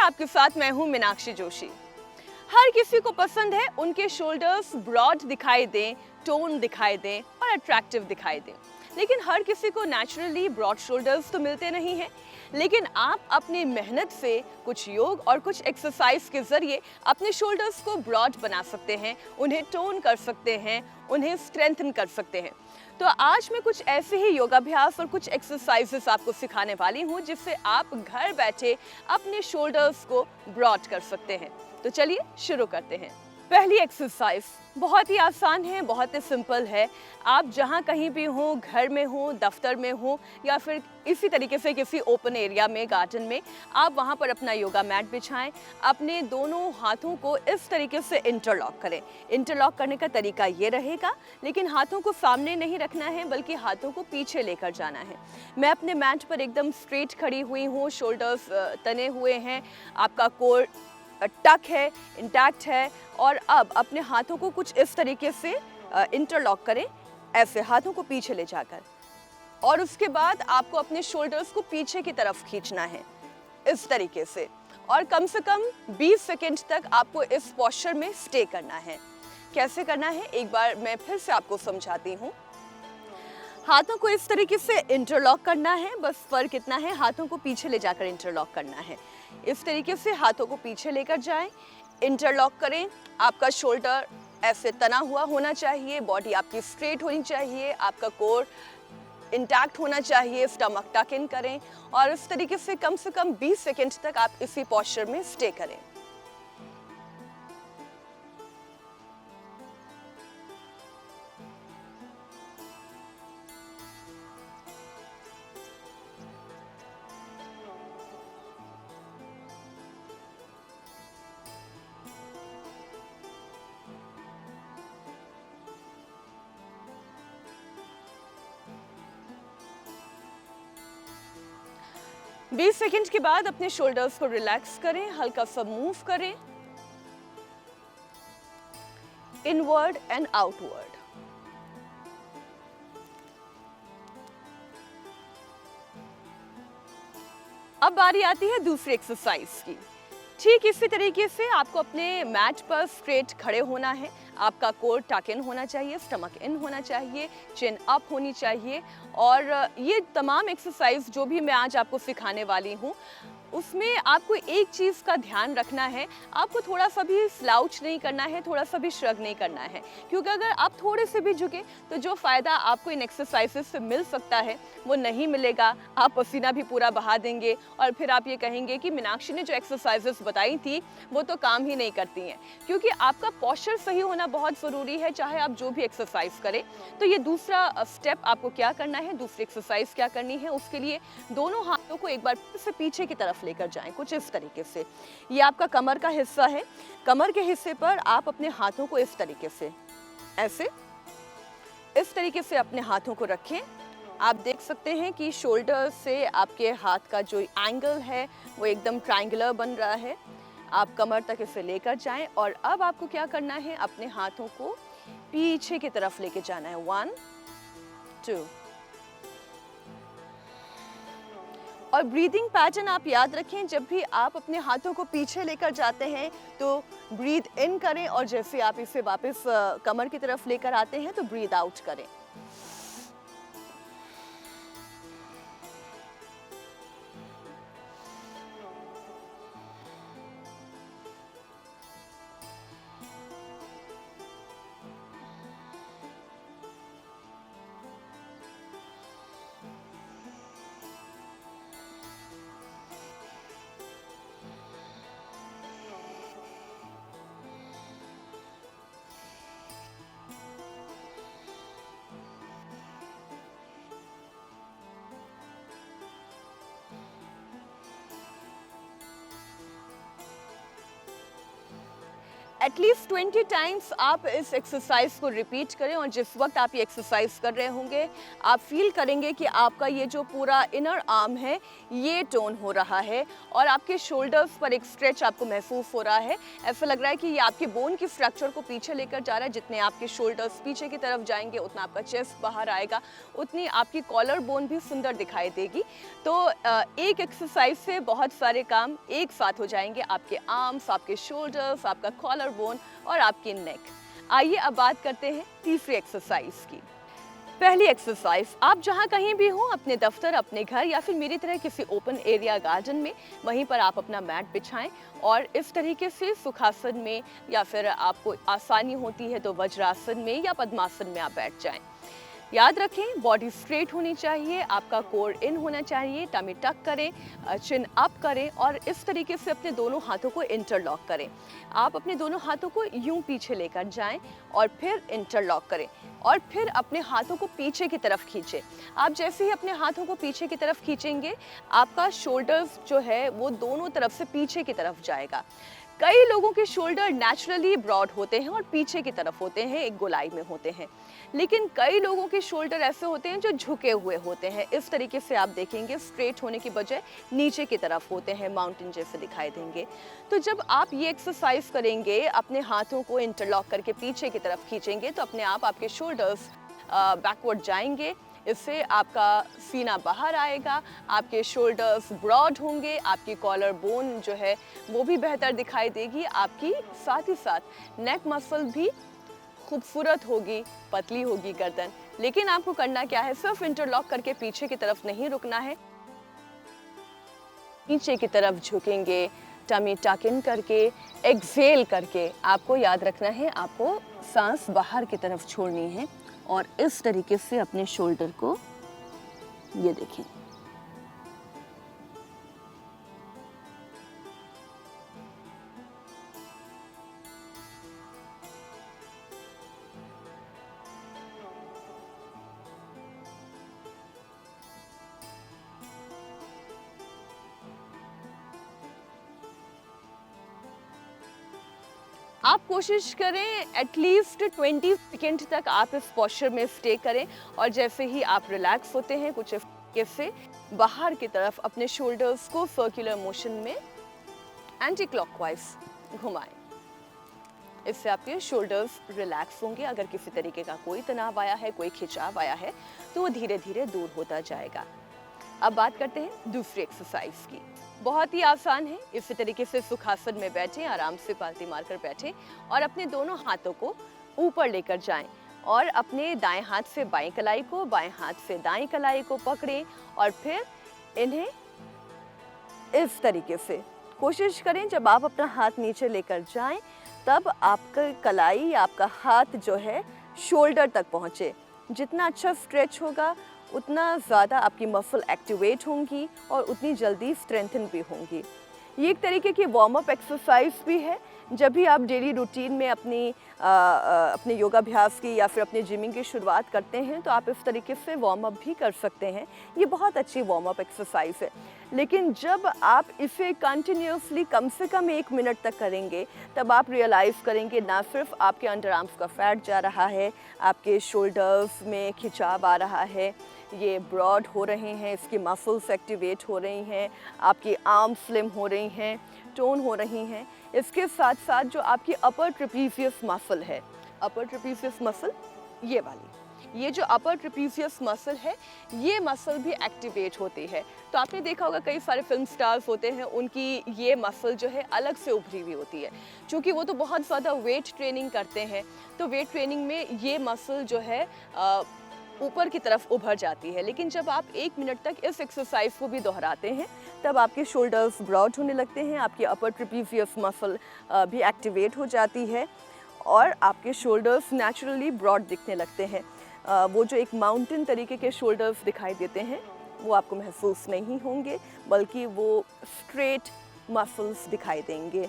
आपके साथ मैं हूं मीनाक्षी जोशी। हर किसी को पसंद है उनके शोल्डर्स ब्रॉड दिखाई दें, टोन दिखाई दें और अट्रैक्टिव दिखाई दें। लेकिन हर किसी को नेचुरली ब्रॉड शोल्डर्स तो मिलते नहीं हैं। लेकिन आप अपनी मेहनत से कुछ योग और कुछ एक्सरसाइज के ज़रिए अपने शोल्डर्स को ब्रॉड बना सकते हैं, उन्हें टोन कर सकते हैं, उन्हें स्ट्रेंथन कर सकते हैं। तो आज मैं कुछ ऐसे ही योगाभ्यास और कुछ एक्सरसाइजेस आपको सिखाने वाली हूँ जिससे आप घर बैठे अपने शोल्डर्स को ब्रॉड कर सकते हैं। तो चलिए शुरू करते हैं। पहली एक्सरसाइज बहुत ही आसान है, बहुत ही सिंपल है। आप जहाँ कहीं भी हो, घर में हो, दफ्तर में हो या फिर इसी तरीके से किसी ओपन एरिया में, गार्डन में, आप वहाँ पर अपना योगा मैट बिछाएं। अपने दोनों हाथों को इस तरीके से इंटरलॉक करें। इंटरलॉक करने का तरीका ये रहेगा, लेकिन हाथों को सामने नहीं रखना है बल्कि हाथों को पीछे लेकर जाना है। मैं अपने मैट पर एकदम स्ट्रेट खड़ी हुई हूँ, शोल्डर्स तने हुए हैं, आपका कोर टक है, इंटैक्ट है। और अब अपने हाथों को कुछ इस तरीके से इंटरलॉक करें, ऐसे हाथों को पीछे ले जाकर। और उसके बाद आपको अपने शोल्डर्स को पीछे की तरफ खींचना है इस तरीके से, और कम से कम 20 सेकंड तक आपको इस पोस्चर में स्टे करना है। कैसे करना है एक बार मैं फिर से आपको समझाती हूँ। हाथों को इस तरीके से इंटरलॉक करना है, बस फर्क इतना है हाथों को पीछे ले जाकर इंटरलॉक करना है। इस तरीके से हाथों को पीछे लेकर जाएं, इंटरलॉक करें। आपका शोल्डर ऐसे तना हुआ होना चाहिए, बॉडी आपकी स्ट्रेट होनी चाहिए, आपका कोर इंटैक्ट होना चाहिए, स्टमक टक इन करें और इस तरीके से कम 20 सेकंड तक आप इसी पोस्चर में स्टे करें। बीस सेकंड के बाद अपने शोल्डर्स को रिलैक्स करें, हल्का सा मूव करें, इनवर्ड एंड आउटवर्ड। अब बारी आती है दूसरी एक्सरसाइज की। ठीक इसी तरीके से आपको अपने मैट पर स्ट्रेट खड़े होना है। आपका कोर टक इन होना चाहिए, स्टमक इन होना चाहिए, चिन अप होनी चाहिए। और ये तमाम एक्सरसाइज जो भी मैं आज आपको सिखाने वाली हूँ उसमें आपको एक चीज़ का ध्यान रखना है, आपको थोड़ा सा भी स्लाउच नहीं करना है, थोड़ा सा भी श्रग नहीं करना है। क्योंकि अगर आप थोड़े से भी झुके तो जो फ़ायदा आपको इन एक्सरसाइजेस से मिल सकता है वो नहीं मिलेगा। आप पसीना भी पूरा बहा देंगे और फिर आप ये कहेंगे कि मीनाक्षी ने जो एक्सरसाइजेस बताई थी वो तो काम ही नहीं करती हैं। क्योंकि आपका पोस्चर सही होना बहुत ज़रूरी है, चाहे आप जो भी एक्सरसाइज करें। तो ये दूसरा स्टेप आपको क्या करना है, दूसरी एक्सरसाइज क्या करनी है, उसके लिए दोनों हाथों को एक बार फिर से पीछे की तरफ लेकर जाएं, कुछ इस तरीके से। ये आपका कमर का हिस्सा है। कमर के हिस्से पर आप अपने हाथों को इस तरीके से, ऐसे इस तरीके से अपने हाथों को रखें। आप देख सकते हैं कि शोल्डर से आपके हाथ का जो एंगल है वो एकदम ट्रायंगुलर बन रहा है। आप कमर तक इसे लेकर जाएं और अब आपको क्या करना है, अपने हाथों को पीछे की तरफ लेके जाना है। 1 2 और ब्रीदिंग पैटर्न आप याद रखें, जब भी आप अपने हाथों को पीछे लेकर जाते हैं तो ब्रीद इन करें और जैसे आप इसे वापस कमर की तरफ लेकर आते हैं तो ब्रीद आउट करें। एटलीस्ट 20 टाइम्स आप इस एक्सरसाइज को रिपीट करें और जिस वक्त आप ये एक्सरसाइज कर रहे होंगे आप फील करेंगे कि आपका ये जो पूरा इनर आर्म है ये टोन हो रहा है और आपके शोल्डर्स पर एक स्ट्रेच आपको महसूस हो रहा है। ऐसा लग रहा है कि ये आपके बोन की स्ट्रक्चर को पीछे लेकर जा रहा है। जितने आपके शोल्डर्स पीछे की तरफ जाएंगे उतना आपका चेस्ट बाहर आएगा, उतनी आपकी कॉलर बोन भी सुंदर दिखाई देगी। तो एक एक्सरसाइज से बहुत सारे काम एक साथ हो जाएंगे, आपके आर्म्स, आपके शोल्डर्स, आपका कॉलर बोन और आपकी नेक। आइए अब बात करते हैं तीसरी एक्सरसाइज की। पहली एक्सरसाइज, आप जहां कहीं भी हो, अपने दफ्तर, अपने घर या फिर मेरी तरह किसी ओपन एरिया गार्डन में, वहीं पर आप अपना मैट बिछाएं और इस तरीके से सुखासन में या फिर आपको आसानी होती है तो वज्रासन में या पद्मासन में आप बैठ जाएं। याद रखें, बॉडी स्ट्रेट होनी चाहिए, आपका कोर इन होना चाहिए, टमी टक करें, चिन अप करें और इस तरीके से अपने दोनों हाथों को इंटरलॉक करें। आप अपने दोनों हाथों को यूं पीछे लेकर जाएं और फिर इंटरलॉक करें और फिर अपने हाथों को पीछे की तरफ खींचें। आप जैसे ही अपने हाथों को पीछे की तरफ खींचेंगे, आपका शोल्डर्स जो है वो दोनों तरफ से पीछे की तरफ जाएगा। कई लोगों के शोल्डर नेचुरली ब्रॉड होते हैं और पीछे की तरफ होते हैं, एक गोलाई में होते हैं, लेकिन कई लोगों के शोल्डर ऐसे होते हैं जो झुके हुए होते हैं। इस तरीके से आप देखेंगे स्ट्रेट होने की बजाय नीचे की तरफ होते हैं, माउंटेन जैसे दिखाई देंगे। तो जब आप ये एक्सरसाइज करेंगे, अपने हाथों को इंटरलॉक करके पीछे की तरफ खींचेंगे तो अपने आप आपके शोल्डर्स बैकवर्ड जाएंगे। इससे आपका सीना बाहर आएगा, आपके शोल्डर्स ब्रॉड होंगे, आपकी कॉलर बोन जो है वो भी बेहतर दिखाई देगी, आपकी साथ ही साथ नेक मसल भी खूबसूरत होगी, पतली होगी गर्दन। लेकिन आपको करना क्या है, सिर्फ इंटरलॉक करके पीछे की तरफ नहीं रुकना है, नीचे की तरफ झुकेंगे, टमी टक इन करके, एक्सहेल करके। आपको याद रखना है, आपको सांस बाहर की तरफ छोड़नी है और इस तरीके से अपने शोल्डर को, ये देखें, आप कोशिश करें एटलीस्ट 20 सेकेंड तक आप इस पोस्चर में स्टे करें और जैसे ही आप रिलैक्स होते हैं, कुछ से बाहर की तरफ अपने शोल्डर्स को सर्कुलर मोशन में एंटी क्लॉकवाइज घुमाएं। इससे आपके शोल्डर्स रिलैक्स होंगे। अगर किसी तरीके का कोई तनाव आया है, कोई खिंचाव आया है, तो वो धीरे धीरे दूर होता जाएगा। अब बात करते हैं दूसरी एक्सरसाइज की। बहुत ही आसान है। इसी तरीके से सुखासन में बैठें, आराम से पालती मारकर बैठें और अपने दोनों हाथों को ऊपर लेकर जाएं और अपने दाएं हाथ से बाएं कलाई को, बाएं हाथ से दाएं कलाई को पकड़ें और फिर इन्हें इस तरीके से कोशिश करें, जब आप अपना हाथ नीचे लेकर जाएं तब आपका कलाई, आपका हाथ जो है शोल्डर तक पहुंचे। जितना अच्छा स्ट्रेच होगा उतना ज़्यादा आपकी मसल एक्टिवेट होंगी और उतनी जल्दी स्ट्रेंथन भी होंगी। ये एक तरीके की वार्म अप एक्सरसाइज भी है। जब भी आप डेली रूटीन में अपने योगाभ्यास की या फिर अपने जिमिंग की शुरुआत करते हैं तो आप इस तरीके से वार्म अप भी कर सकते हैं। ये बहुत अच्छी वार्म अप एक्सरसाइज है। लेकिन जब आप इसे कंटिन्यूसली कम से कम 1 मिनट तक करेंगे तब आप रियलाइज़ करेंगे ना सिर्फ आपके अंडर आर्म्स का फैट जा रहा है, आपके शोल्डर्स में खिंचाव आ रहा है, ये ब्रॉड हो रहे हैं, इसकी मसल्स एक्टिवेट हो रही हैं, आपकी आर्म स्लिम हो रही हैं, टोन हो रही हैं। इसके साथ साथ जो आपकी अपर ट्रेपेजियस मसल है, अपर ट्रेपेजियस मसल ये वाली, ये जो अपर ट्रेपेजियस मसल है, ये मसल भी एक्टिवेट होती है। तो आपने देखा होगा कई सारे फिल्म स्टार्स होते हैं, उनकी ये मसल जो है अलग से उभरी हुई होती है, क्योंकि वो तो बहुत ज़्यादा वेट ट्रेनिंग करते हैं। तो वेट ट्रेनिंग में ये मसल जो है ऊपर की तरफ उभर जाती है। लेकिन जब आप 1 मिनट तक इस एक्सरसाइज को भी दोहराते हैं तब आपके शोल्डर्स ब्रॉड होने लगते हैं, आपकी अपर ट्रेपेजियस मसल भी एक्टिवेट हो जाती है और आपके शोल्डर्स नेचुरली ब्रॉड दिखने लगते हैं। वो जो एक माउंटेन तरीके के शोल्डर्स दिखाई देते हैं वो आपको महसूस नहीं होंगे, बल्कि वो स्ट्रेट मसल्स दिखाई देंगे।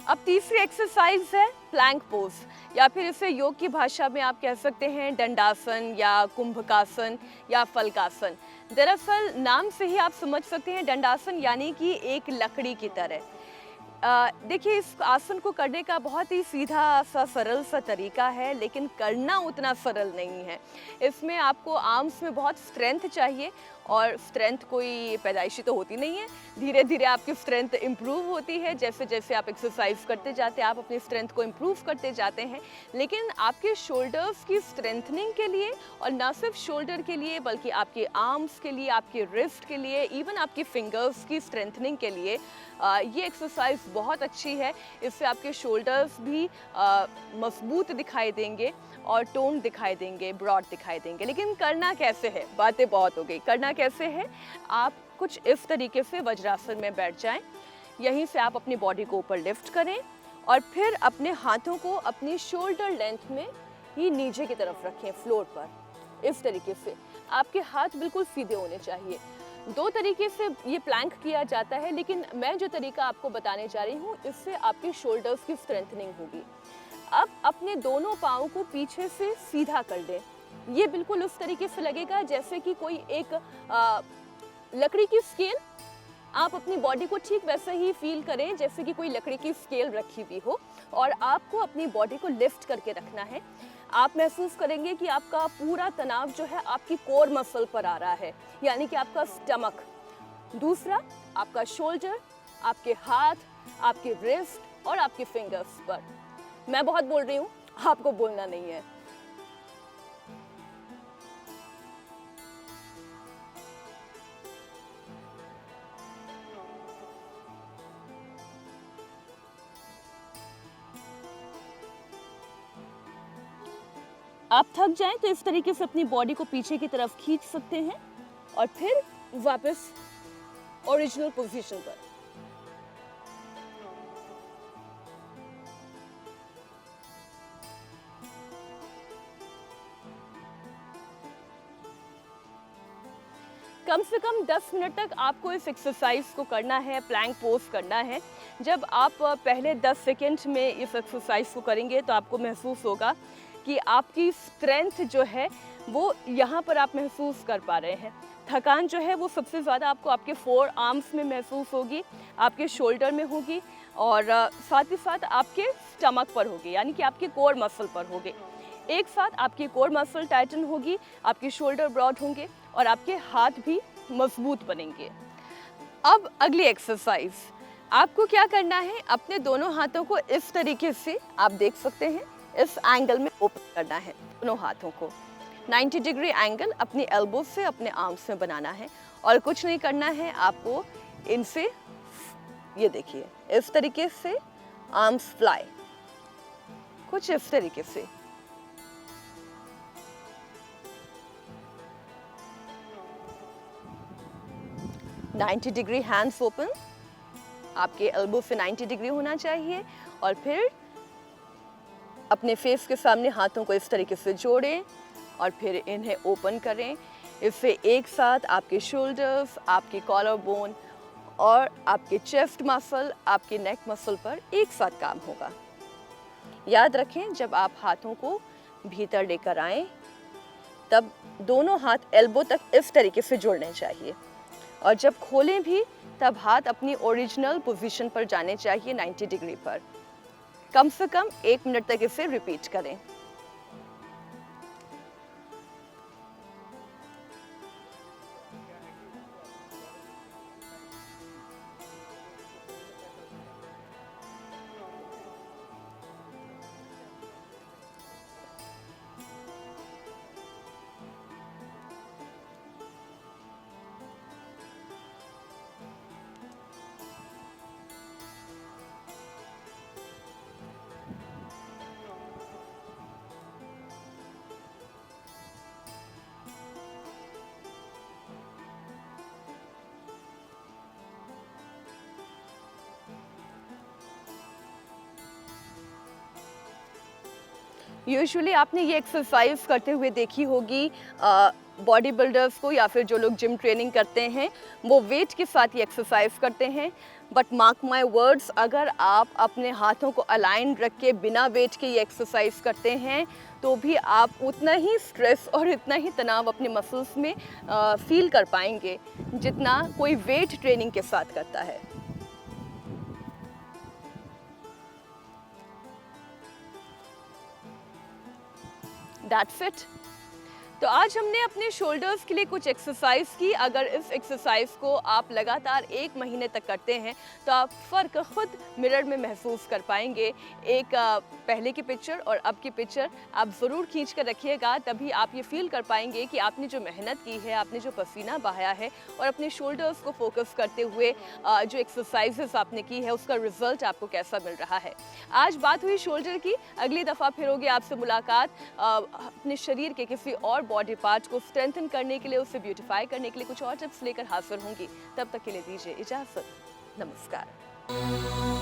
अब तीसरी एक्सरसाइज है प्लैंक पोज, या फिर इसे योग की भाषा में आप कह सकते हैं दंडासन या कुंभकासन या फलकासन। दरअसल नाम से ही आप समझ सकते हैं दंडासन यानी कि एक लकड़ी की तरह। देखिए, इस आसन को करने का बहुत ही सीधा सा सरल सा तरीका है, लेकिन करना उतना सरल नहीं है। इसमें आपको आर्म्स में बहुत स्ट्रेंथ चाहिए, और स्ट्रेंथ कोई पैदाइशी तो होती नहीं है। धीरे धीरे आपकी स्ट्रेंथ इम्प्रूव होती है, जैसे जैसे आप एक्सरसाइज करते जाते हैं आप अपनी स्ट्रेंथ को इम्प्रूव करते जाते हैं। लेकिन आपके शोल्डर्स की स्ट्रेंथनिंग के लिए, और ना सिर्फ शोल्डर के लिए बल्कि आपके आर्म्स के लिए, आपके रिस्ट के लिए, इवन आपकी फिंगर्स की स्ट्रेंथनिंग के लिए ये एक्सरसाइज बहुत अच्छी है। इससे आपके शोल्डर्स भी मजबूत दिखाई देंगे और टोन दिखाई देंगे, ब्रॉड दिखाई देंगे। लेकिन करना कैसे है? बातें बहुत हो गई, करना कैसे है? आप कुछ इस तरीके से वज्रासन में बैठ जाएं। यहीं से आप अपनी बॉडी को ऊपर लिफ्ट करें और फिर अपने हाथों को अपनी शोल्डर लेंथ में ही नीचे की तरफ रखें, फ्लोर पर। इस तरीके से आपके हाथ बिल्कुल सीधे होने चाहिए। दो तरीके से ये प्लैंक किया जाता है, लेकिन मैं जो तरीका आपको बताने जा रही हूँ इससे आपके शोल्डर्स की स्ट्रेंथनिंग होगी। अब अपने दोनों पाँव को पीछे से सीधा कर दें। ये बिल्कुल उस तरीके से लगेगा जैसे कि कोई एक लकड़ी की स्केल, आप अपनी बॉडी को ठीक वैसे ही फील करें जैसे कि कोई लकड़ी की स्केल रखी हुई हो, और आपको अपनी बॉडी को लिफ्ट करके रखना है। आप महसूस करेंगे कि आपका पूरा तनाव जो है आपकी कोर मसल पर आ रहा है, यानी कि आपका स्टमक। दूसरा, आपका शोल्डर, आपके हाथ, आपके रिस्ट और आपके फिंगर्स पर। मैं बहुत बोल रही हूँ, आपको बोलना नहीं है। आप थक जाएं तो इस तरीके से अपनी बॉडी को पीछे की तरफ खींच सकते हैं और फिर वापस ओरिजिनल पोजीशन पर। कम से कम 10 मिनट तक आपको इस एक्सरसाइज को करना है, प्लैंक पोज करना है। जब आप पहले 10 सेकंड में इस एक्सरसाइज को करेंगे तो आपको महसूस होगा कि आपकी स्ट्रेंथ जो है वो यहाँ पर आप महसूस कर पा रहे हैं। थकान जो है वो सबसे ज़्यादा आपको आपके 4 आर्म्स में महसूस होगी, आपके शोल्डर में होगी, और साथ ही साथ आपके स्टमक पर होगी, यानी कि आपके कोर मसल पर होगी। एक साथ आपकी कोर मसल टाइटन होगी, आपके शोल्डर ब्रॉड होंगे और आपके हाथ भी मजबूत बनेंगे। अब अगली एक्सरसाइज, आपको क्या करना है, अपने दोनों हाथों को इस तरीके से आप देख सकते हैं, इस एंगल में ओपन करना है। दोनों हाथों को 90 डिग्री एंगल अपनी एल्बो से अपने आर्म्स में बनाना है, और कुछ नहीं करना है आपको। इनसे ये देखिए, इस तरीके से आर्म्स फ्लाई, कुछ इस तरीके से। नाइन्टी डिग्री हैंड्स ओपन, आपके एल्बो से 90 डिग्री होना चाहिए, और फिर अपने फेस के सामने हाथों को इस तरीके से जोड़ें और फिर इन्हें ओपन करें। इससे एक साथ आपके शोल्डर्स, आपकी कॉलर बोन और आपके चेस्ट मसल, आपके नेक मसल पर एक साथ काम होगा। याद रखें, जब आप हाथों को भीतर लेकर आएं तब दोनों हाथ एल्बो तक इस तरीके से जोड़ने चाहिए, और जब खोलें भी तब हाथ अपनी ओरिजिनल पोजीशन पर जाने चाहिए, 90 डिग्री पर। कम से कम 1 मिनट तक इसे रिपीट करें। यूजुअली आपने ये एक्सरसाइज करते हुए देखी होगी बॉडी बिल्डर्स को, या फिर जो लोग जिम ट्रेनिंग करते हैं वो वेट के साथ ये एक्सरसाइज करते हैं। बट मार्क माई वर्ड्स, अगर आप अपने हाथों को अलाइन रख के बिना वेट के ये एक्सरसाइज करते हैं तो भी आप उतना ही स्ट्रेस और इतना ही तनाव अपने मसल्स में फील कर पाएंगे जितना कोई वेट ट्रेनिंग के साथ करता है। That's it. तो आज हमने अपने शोल्डर्स के लिए कुछ एक्सरसाइज की। अगर इस एक्सरसाइज को आप लगातार 1 महीने तक करते हैं तो आप फ़र्क खुद मिरर में महसूस कर पाएंगे। एक पहले की पिक्चर और अब की पिक्चर आप ज़रूर खींच कर रखिएगा, तभी आप ये फील कर पाएंगे कि आपने जो मेहनत की है, आपने जो पसीना बहाया है और अपने शोल्डर्स को फोकस करते हुए जो एक्सरसाइजेस आपने की है उसका रिजल्ट आपको कैसा मिल रहा है। आज बात हुई शोल्डर की, अगली दफ़ा फिर होगी आपसे मुलाकात अपने शरीर के किसी और बॉडी पार्ट को स्ट्रेंथन करने के लिए, उसे ब्यूटिफाई करने के लिए कुछ और टिप्स लेकर हाजिर होंगी। तब तक के लिए दीजिए इजाज़त। नमस्कार।